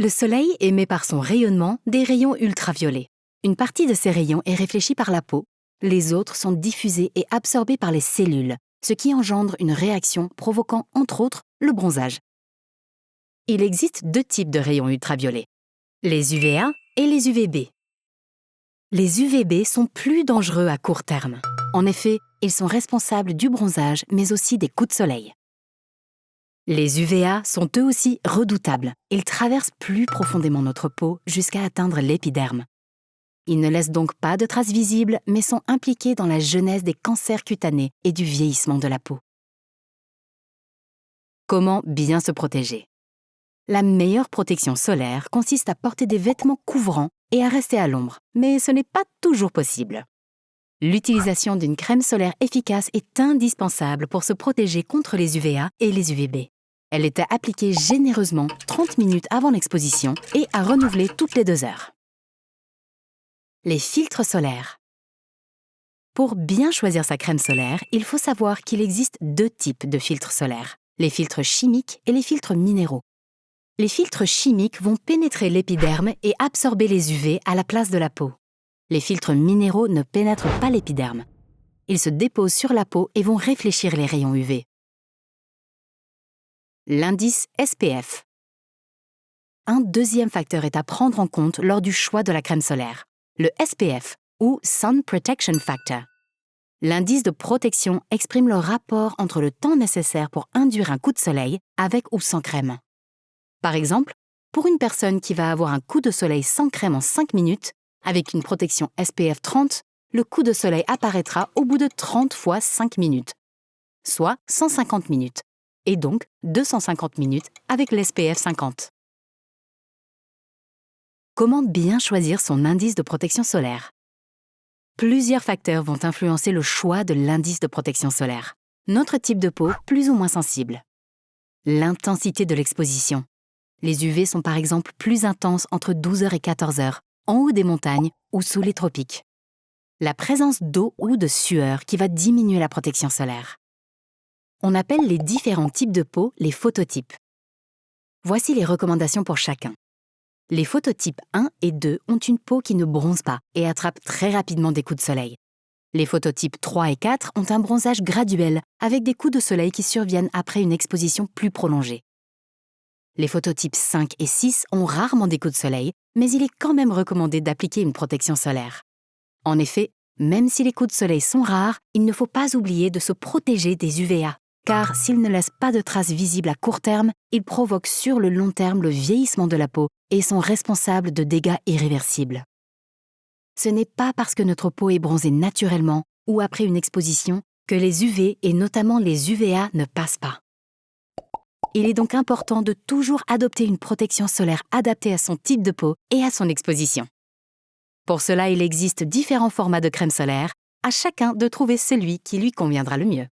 Le soleil émet par son rayonnement des rayons ultraviolets. Une partie de ces rayons est réfléchie par la peau, les autres sont diffusés et absorbés par les cellules, ce qui engendre une réaction provoquant, entre autres, le bronzage. Il existe 2 types de rayons ultraviolets, les UVA et les UVB. Les UVB sont plus dangereux à court terme. En effet, ils sont responsables du bronzage, mais aussi des coups de soleil. Les UVA sont eux aussi redoutables. Ils traversent plus profondément notre peau jusqu'à atteindre l'épiderme. Ils ne laissent donc pas de traces visibles, mais sont impliqués dans la genèse des cancers cutanés et du vieillissement de la peau. Comment bien se protéger? La meilleure protection solaire consiste à porter des vêtements couvrants et à rester à l'ombre, mais ce n'est pas toujours possible. L'utilisation d'une crème solaire efficace est indispensable pour se protéger contre les UVA et les UVB. Elle est à appliquer généreusement 30 minutes avant l'exposition et à renouveler toutes les 2 heures. Les filtres solaires. Pour bien choisir sa crème solaire, il faut savoir qu'il existe 2 types de filtres solaires, les filtres chimiques et les filtres minéraux. Les filtres chimiques vont pénétrer l'épiderme et absorber les UV à la place de la peau. Les filtres minéraux ne pénètrent pas l'épiderme. Ils se déposent sur la peau et vont réfléchir les rayons UV. L'indice SPF. Un deuxième facteur est à prendre en compte lors du choix de la crème solaire, le SPF ou Sun Protection Factor. L'indice de protection exprime le rapport entre le temps nécessaire pour induire un coup de soleil avec ou sans crème. Par exemple, pour une personne qui va avoir un coup de soleil sans crème en 5 minutes, avec une protection SPF 30, le coup de soleil apparaîtra au bout de 30 fois 5 minutes, soit 150 minutes, et donc 250 minutes avec l'SPF 50. Comment bien choisir son indice de protection solaire? Plusieurs facteurs vont influencer le choix de l'indice de protection solaire. Notre type de peau plus ou moins sensible. L'intensité de l'exposition. Les UV sont par exemple plus intenses entre 12h et 14h, en haut des montagnes ou sous les tropiques. La présence d'eau ou de sueur qui va diminuer la protection solaire. On appelle les différents types de peau les phototypes. Voici les recommandations pour chacun. Les phototypes 1 et 2 ont une peau qui ne bronze pas et attrape très rapidement des coups de soleil. Les phototypes 3 et 4 ont un bronzage graduel avec des coups de soleil qui surviennent après une exposition plus prolongée. Les phototypes 5 et 6 ont rarement des coups de soleil, mais il est quand même recommandé d'appliquer une protection solaire. En effet, même si les coups de soleil sont rares, il ne faut pas oublier de se protéger des UVA, car s'ils ne laissent pas de traces visibles à court terme, ils provoquent sur le long terme le vieillissement de la peau et sont responsables de dégâts irréversibles. Ce n'est pas parce que notre peau est bronzée naturellement ou après une exposition que les UV et notamment les UVA ne passent pas. Il est donc important de toujours adopter une protection solaire adaptée à son type de peau et à son exposition. Pour cela, il existe différents formats de crème solaire, à chacun de trouver celui qui lui conviendra le mieux.